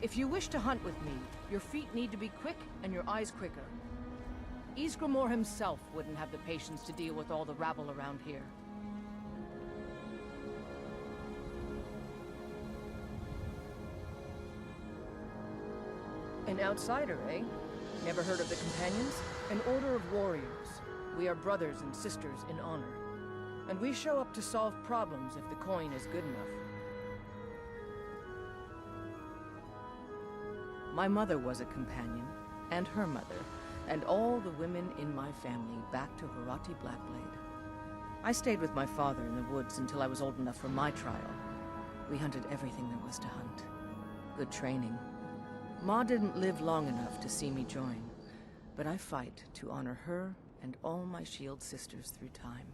If you wish to hunt with me, your feet need to be quick and your eyes quicker. Ysgramor himself wouldn't have the patience to deal with all the rabble around here. An outsider, eh? Never heard of the Companions? An order of warriors. We are brothers and sisters in honor. And we show up to solve problems if the coin is good enough. My mother was a companion, and her mother, and all the women in my family back to Horati Blackblade. I stayed with my father in the woods until I was old enough for my trial. We hunted everything there was to hunt. Good training. Ma didn't live long enough to see me join, but I fight to honor her and all my shield sisters through time.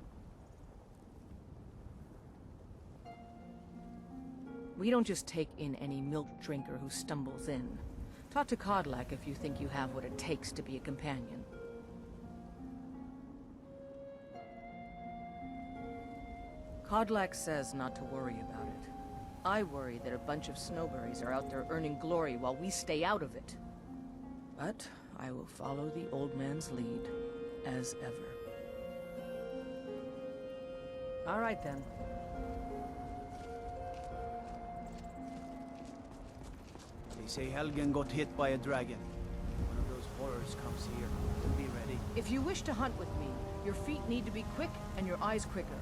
We don't just take in any milk drinker who stumbles in. Talk to Kodlak if you think you have what it takes to be a companion. Kodlak says not to worry about it. I worry that a bunch of snowberries are out there earning glory while we stay out of it. But I will follow the old man's lead, as ever. All right then. They say Helgen got hit by a dragon. One of those horrors comes here. Be ready. If you wish to hunt with me, your feet need to be quick and your eyes quicker.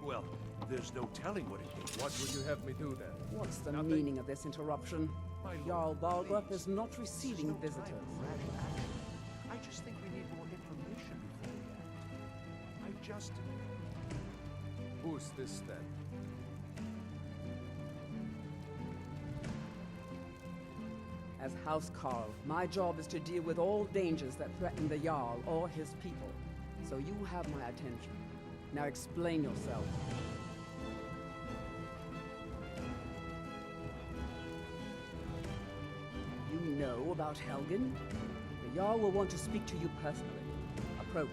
Well, there's no telling what it is. What would you have me do then? What's the Nothing. meaning of this interruption? Jarl Balgruuf is not receiving visitors. I just think we need more information before we act. I just... Who's this then? As House Carl, my job is to deal with all dangers that threaten the Jarl or his people. So you have my attention. Now explain yourself. You know about Helgen? The Jarl will want to speak to you personally. Approach.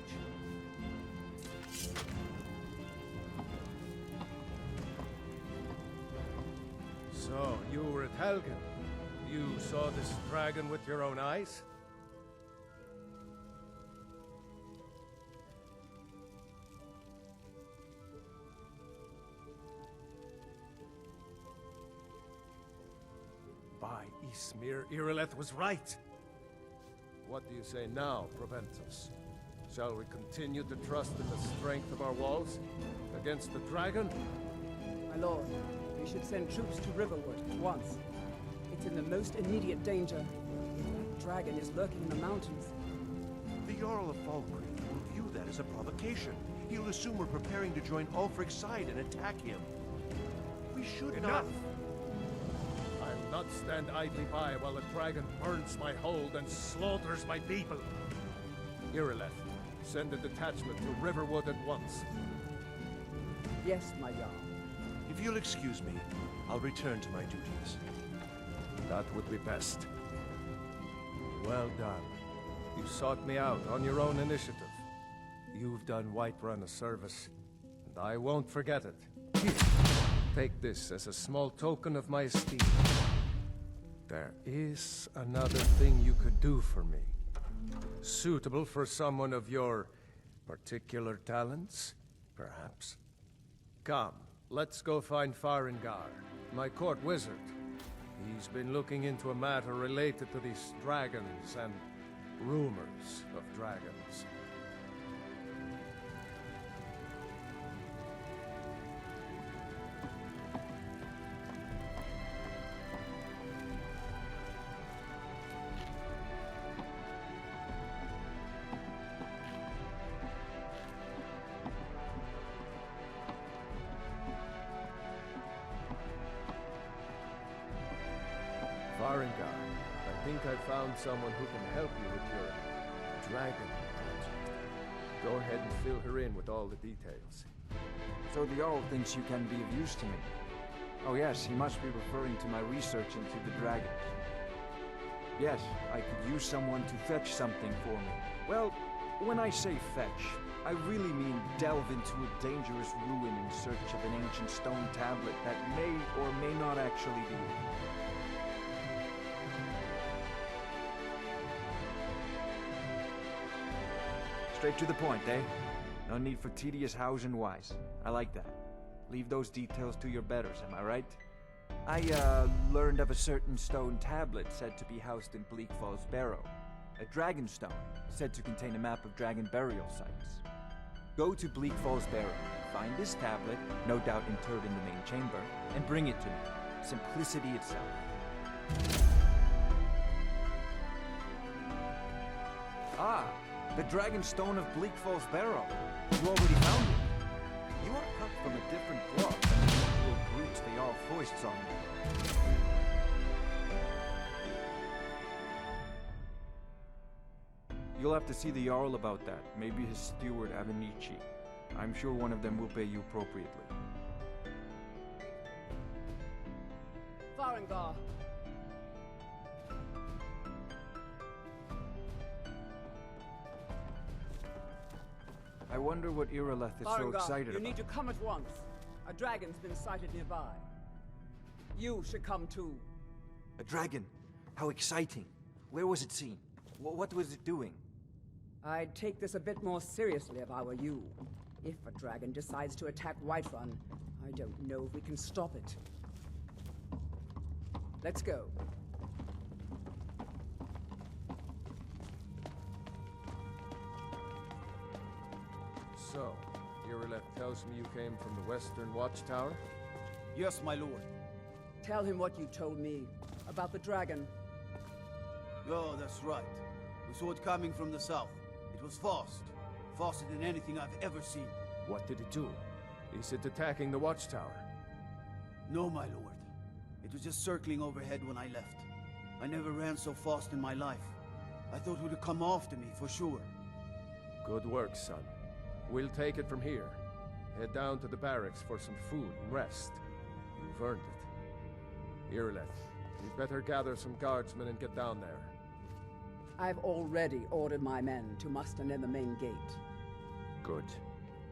So, you were at Helgen. You saw this dragon with your own eyes? By Ysmir, Irileth was right. What do you say now, Proventus? Shall we continue to trust in the strength of our walls against the dragon? My lord, we should send troops to Riverwood at once. It's in the most immediate danger. That dragon is lurking in the mountains. The Jarl of Falkreath will view that as a provocation. He'll assume we're preparing to join Ulfric's side and attack him. We should Enough! not... I'll not stand idly by while the dragon burns my hold and slaughters my people. Irileth, send a detachment to Riverwood at once. Yes, my Jarl. If you'll excuse me, I'll return to my duties. That would be best. Well done. You sought me out on your own initiative. You've done Whiterun a service, and I won't forget it. Here, take this as a small token of my esteem. There is another thing you could do for me. Suitable for someone of your particular talents, perhaps. Come, let's go find Farengar, my court wizard. He's been looking into a matter related to these dragons and rumors of dragons. Farengar, I think I found someone who can help you with your dragon project. Go ahead and fill her in with all the details. So the Jarl thinks you can be of use to me. Oh yes, he must be referring to my research into the dragons. Yes, I could use someone to fetch something for me. Well, when I say fetch, I really mean delve into a dangerous ruin in search of an ancient stone tablet that may or may not actually be. Straight to the point, eh? No need for tedious hows and whys. I like that. Leave those details to your betters, am I right? I, learned of a certain stone tablet said to be housed in Bleak Falls Barrow. A dragon stone, said to contain a map of dragon burial sites. Go to Bleak Falls Barrow, find this tablet, no doubt interred in the main chamber, and bring it to me. Simplicity itself. Ah! The Dragon Stone of Bleak Falls Barrow. You already found it. You are cut from a different cloth than the usual brutes they all foists on me. You'll have to see the Jarl about that. Maybe his steward, Avenici. I'm sure one of them will pay you appropriately. Farengar. I wonder what Irileth is so Farengar, excited you about. need to come at once. A dragon's been sighted nearby. You should come too. A dragon? How exciting. Where was it seen? What was it doing? I'd take this a bit more seriously if I were you. If a dragon decides to attack Whiterun, I don't know if we can stop it. Let's go. So, Irileth tells me you came from the Western Watchtower? Yes, my lord. Tell him what you told me about the dragon. Oh, that's right. We saw it coming from the south. It was fast. Faster than anything I've ever seen. What did it do? Is it attacking the Watchtower? No, my lord. It was just circling overhead when I left. I never ran so fast in my life. I thought it would come after me, for sure. Good work, son. We'll take it from here. Head down to the barracks for some food and rest. You've earned it. Irileth, we'd better gather some guardsmen and get down there. I've already ordered my men to muster near the main gate. Good.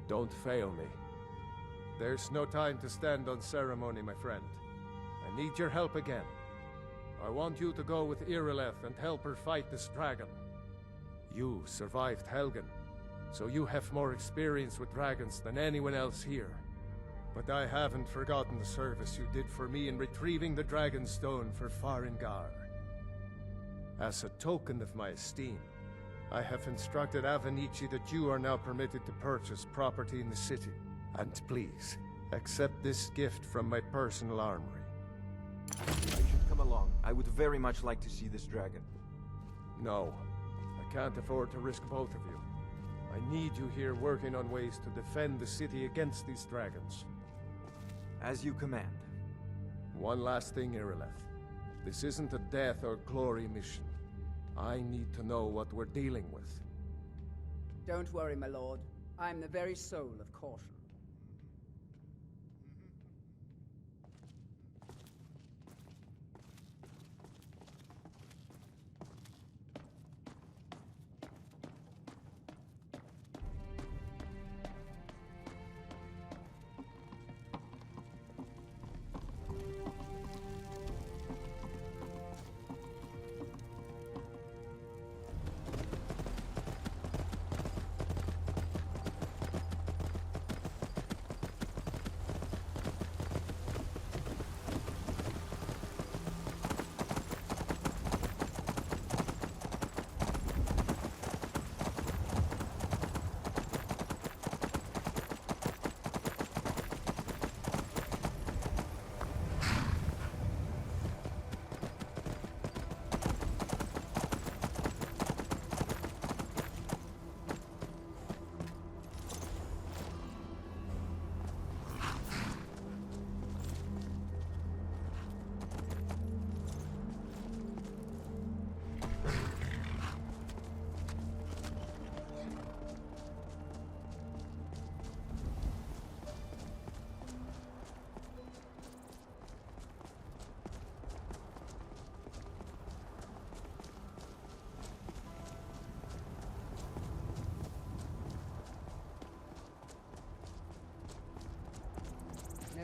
Don't fail me. There's no time to stand on ceremony, my friend. I need your help again. I want you to go with Irileth and help her fight this dragon. You survived Helgen, so you have more experience with dragons than anyone else here. But I haven't forgotten the service you did for me in retrieving the Dragon Stone for Farengar. As a token of my esteem, I have instructed Avenici that you are now permitted to purchase property in the city. And please, accept this gift from my personal armory. I should come along. I would very much like to see this dragon. No, I can't afford to risk both of you. I need you here working on ways to defend the city against these dragons. As you command. One last thing, Irileth. This isn't a death or glory mission. I need to know what we're dealing with. Don't worry, my lord. I'm the very soul of caution.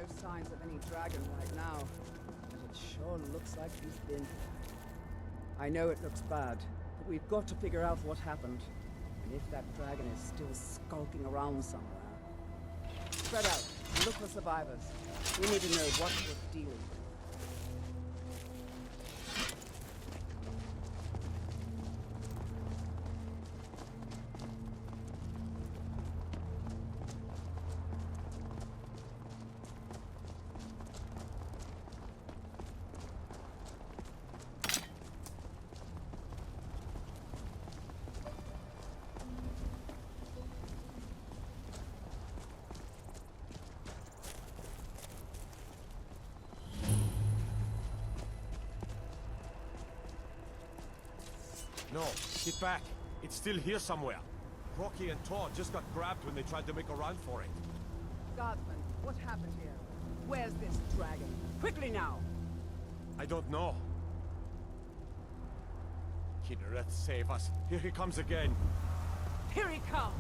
No signs of any dragon right now, but it sure looks like he's been. I know it looks bad, but we've got to figure out what happened. And if that dragon is still skulking around somewhere. Spread out, and look for survivors. We need to know what we're dealing with. No, get back. It's still here somewhere. Rocky and Todd just got grabbed when they tried to make a run for it. Guardsman, what happened here? Where's this dragon? Quickly now! I don't know. Kinneret, save us. Here he comes again. Here he comes!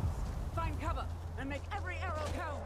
Find cover, and make every arrow count!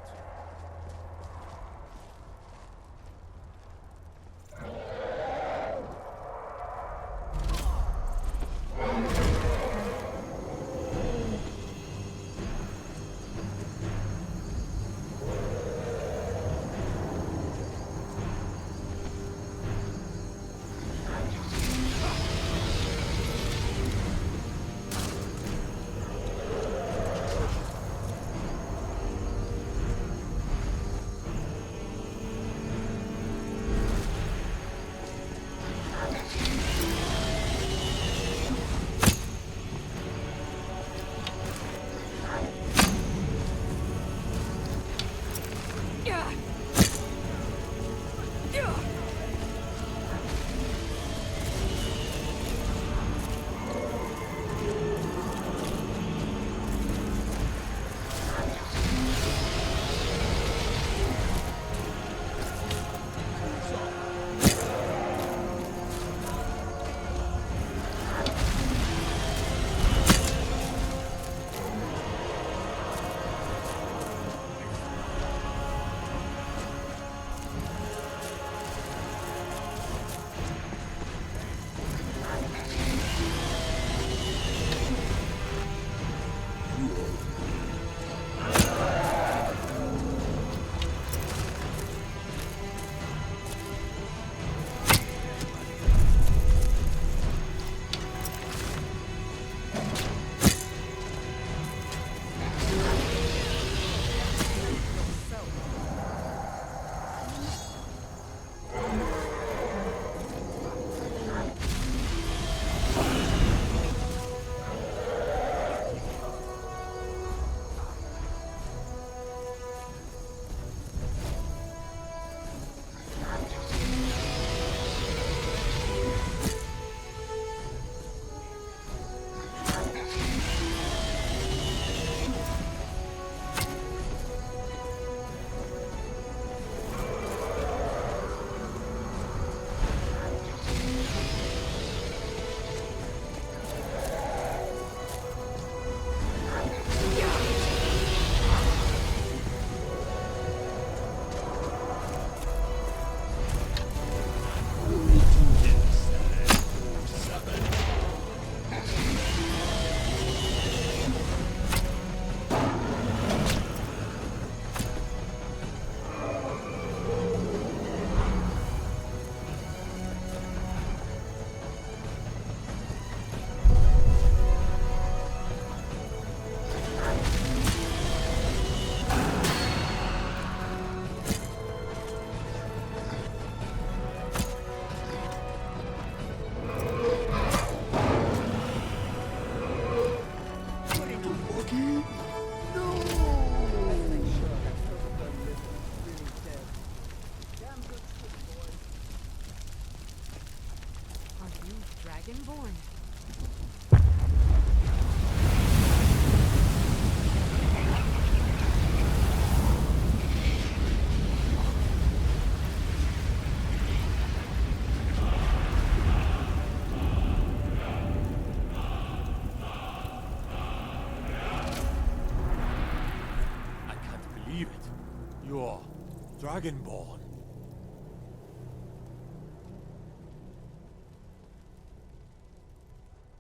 Dragonborn.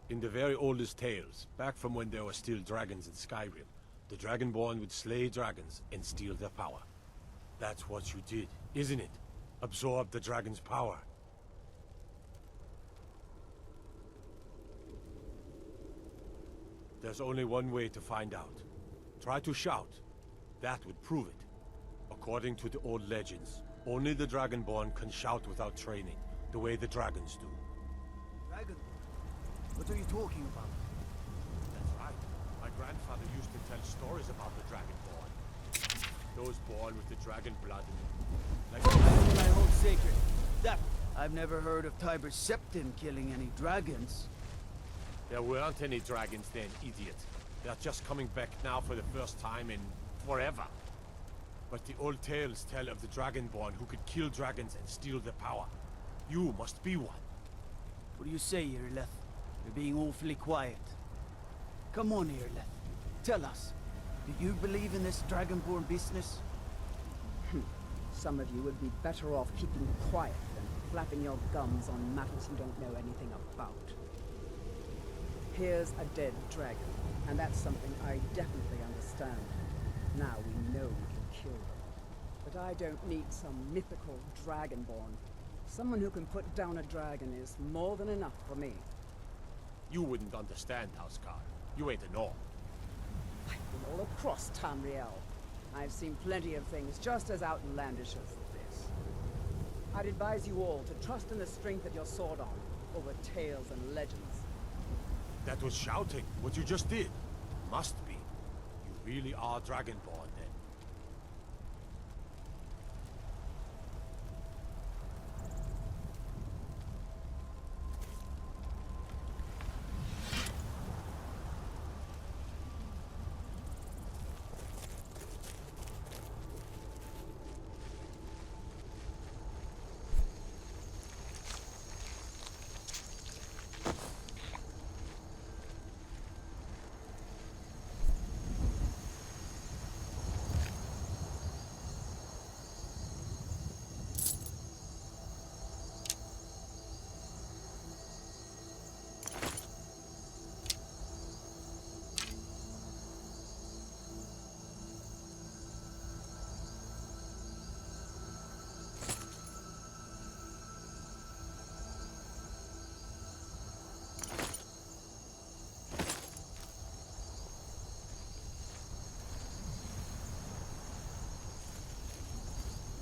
In the very oldest tales, back from when there were still dragons in Skyrim, the Dragonborn would slay dragons and steal their power. That's what you did, isn't it? Absorb the dragon's power. There's only one way to find out. Try to shout. That would prove it. According to the old legends, only the Dragonborn can shout without training, the way the dragons do. Dragon? What are you talking about? That's right. My grandfather used to tell stories about the Dragonborn. Those born with the dragon blood in them. Like That's what I hold sacred. That I've never heard of Tiber Septim killing any dragons. there weren't any dragons then, idiot. They're just coming back now for the first time in forever. But the old tales tell of the Dragonborn who could kill dragons and steal their power. You must be one. What do you say, Irleth? You're being awfully quiet. Come on, Irleth. Tell us. Do you believe in this Dragonborn business? Some of you would be better off keeping quiet than flapping your gums on matters you don't know anything about. Here's a dead dragon, and that's something I definitely understand. Now we know we can kill them. But I don't need some mythical dragonborn. Someone who can put down a dragon is more than enough for me. You wouldn't understand, Houseguard. You ain't a Norm. I've been all across Tamriel. I've seen plenty of things just as outlandish as this. I'd advise you all to trust in the strength of your sword arm over tales and legends. That was shouting, what you just did. Must be. You really are Dragonborn, then.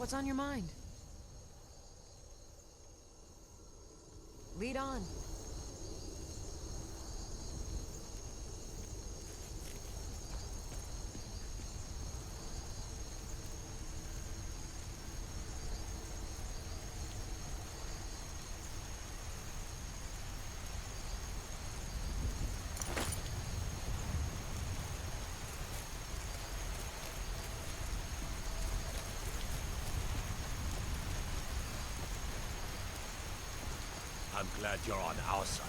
What's on your mind? Lead on. I'm glad you're on our side.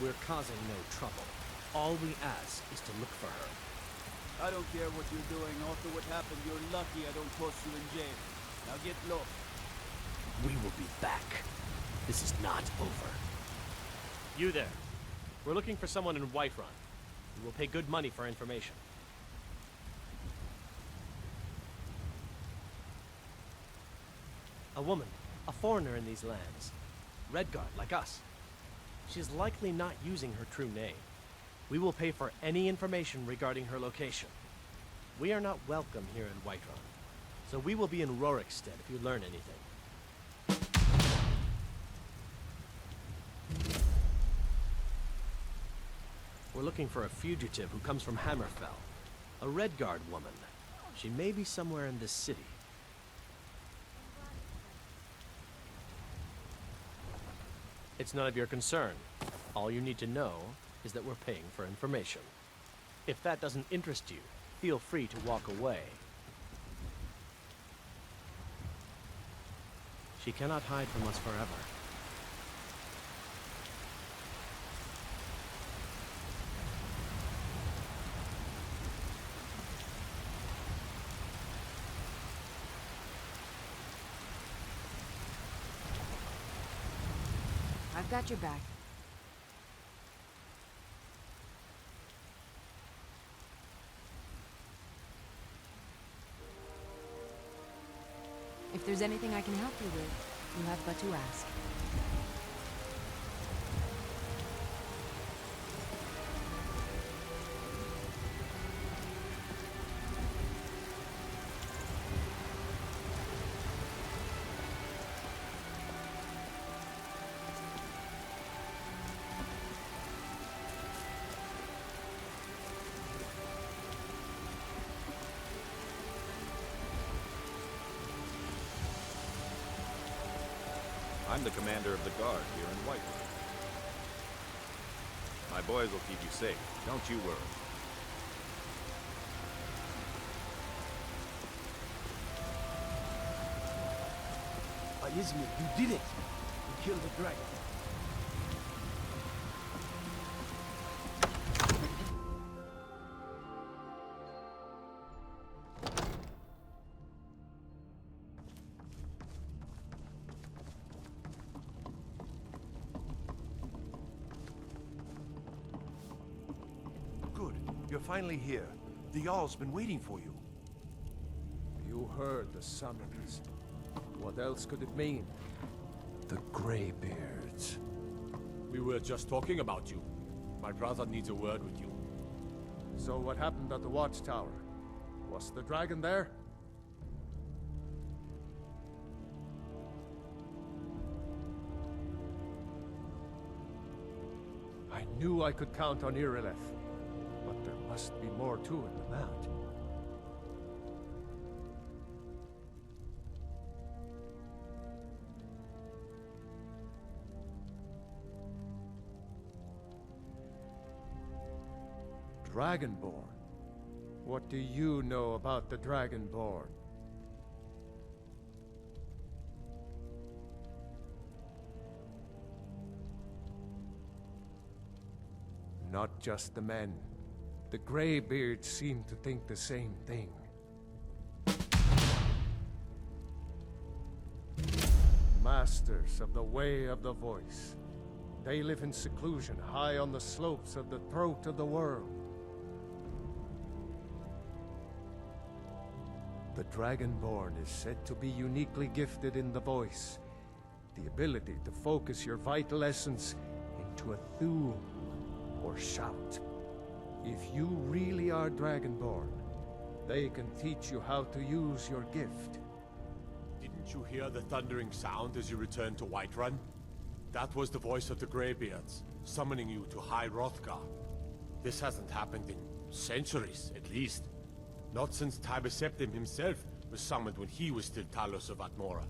We're causing no trouble. All we ask is to look for her. I don't care what you're doing. After what happened, you're lucky I don't toss you in jail. Now get lost. We will be back. This is not over. You there. We're looking for someone in Whiterun. We will pay good money for information. A woman. A foreigner in these lands. Redguard, like us. She's likely not using her true name. We will pay for any information regarding her location. We are not welcome here in Whiterun, so we will be in Rorikstead if you learn anything. We're looking for a fugitive who comes from Hammerfell. A Redguard woman. She may be somewhere in this city. It's none of your concern. All you need to know is that we're paying for information. If that doesn't interest you, feel free to walk away. She cannot hide from us forever. I've got your back. If there's anything I can help you with, you have but to ask. I'm the commander of the guard here in Whiterun. My boys will keep you safe, don't you worry. Izmir, you did it! You killed the dragon. Good. You're finally here. The Jarl's been waiting for you. You heard the summons. What else could it mean? The Greybeards. We were just talking about you. My brother needs a word with you. So what happened at the watchtower? Was the dragon there? I knew I could count on Irileth, but there must be more to it than that. Dragonborn? What do you know about the Dragonborn? Not just the men. The Greybeards seem to think the same thing. Masters of the Way of the Voice. They live in seclusion high on the slopes of the throat of the world. The Dragonborn is said to be uniquely gifted in the voice. The ability to focus your vital essence into a thum or shout. If you really are Dragonborn, they can teach you how to use your gift. Didn't you hear the thundering sound as you returned to Whiterun? That was the voice of the Greybeards, summoning you to High Hrothgar. This hasn't happened in centuries, at least. Not since Tiber Septim himself was summoned when he was still Talos of Atmora.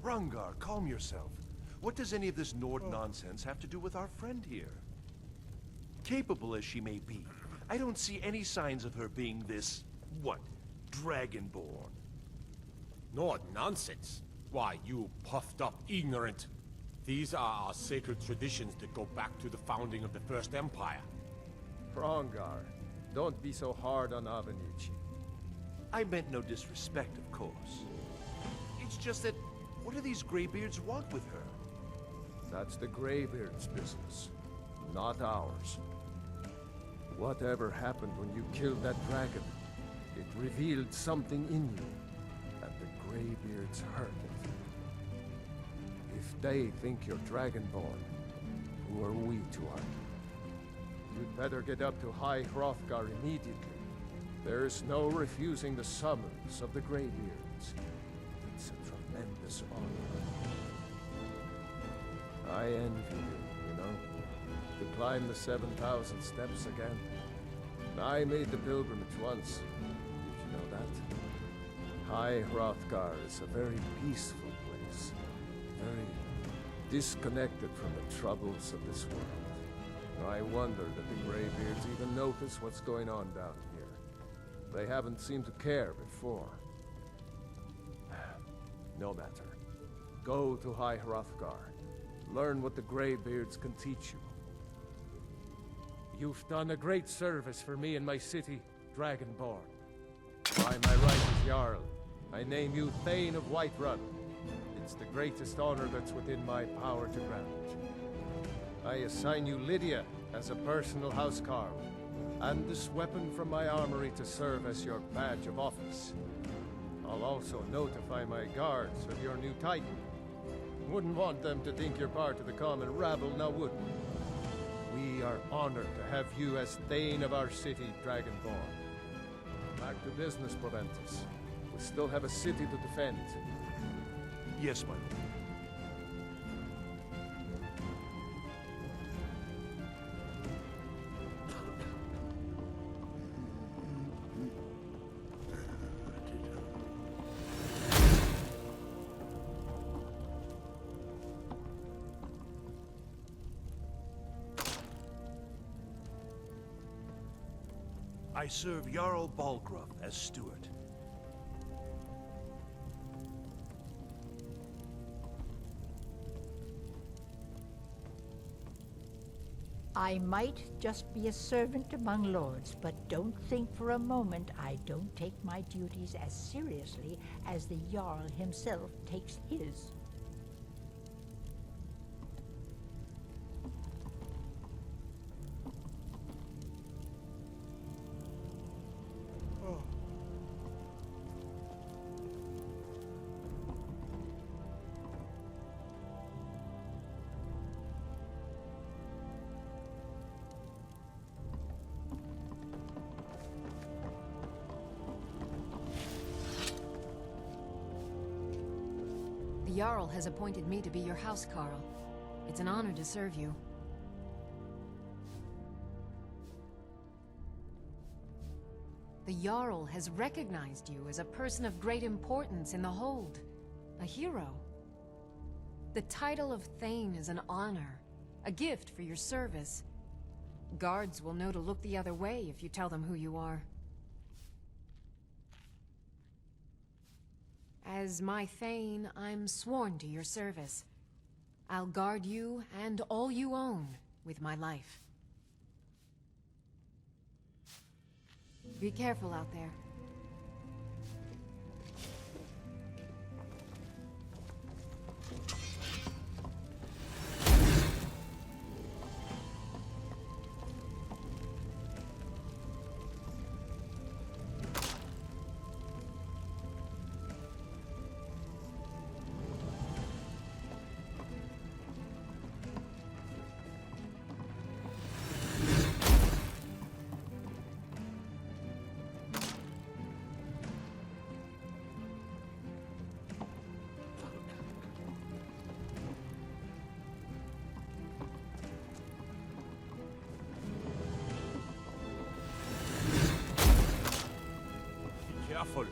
Rungar, calm yourself. What does any of this Nord nonsense have to do with our friend here? Capable as she may be, I don't see any signs of her being this, what, Dragonborn. Nord nonsense? Why, you puffed up ignorant. These are our sacred traditions that go back to the founding of the First Empire. Rongar, don't be so hard on Avenici. I meant no disrespect, of course. It's just that, what do these Greybeards want with her? That's the Greybeard's business, not ours. Whatever happened when you killed that dragon, it revealed something in you, and the Greybeards heard it. If they think you're Dragonborn, who are we to argue? You'd better get up to High Hrothgar immediately. There's no refusing the summons of the Greybeards. It's a tremendous honor. I envy you, you know? To climb the 7,000 steps again. I made the pilgrimage once. Did you know that? High Hrothgar is a very peaceful place. Very disconnected from the troubles of this world. I wonder that the Greybeards even notice what's going on down here. They haven't seemed to care before. No matter. Go to High Hrothgar. Learn what the Greybeards can teach you. You've done a great service for me and my city, Dragonborn. By my right as Jarl, I name you Thane of Whiterun. It's the greatest honor that's within my power to grant. I assign you Lydia as a personal housecarl, and this weapon from my armory to serve as your badge of office. I'll also notify my guards of your new title. Wouldn't want them to think you're part of the common rabble, now would we? We are honored to have you as Thane of our city, Dragonborn. Back to business, Proventus. We still have a city to defend. Yes, my lord. I serve Jarl Balgruuf as steward. I might just be a servant among lords, but don't think for a moment I don't take my duties as seriously as the Jarl himself takes his. The Jarl has appointed me to be your housecarl. It's an honor to serve you. The Jarl has recognized you as a person of great importance in the Hold. A hero. The title of Thane is an honor, a gift for your service. Guards will know to look the other way if you tell them who you are. As my Thane, I'm sworn to your service. I'll guard you and all you own with my life. Be careful out there. Careful.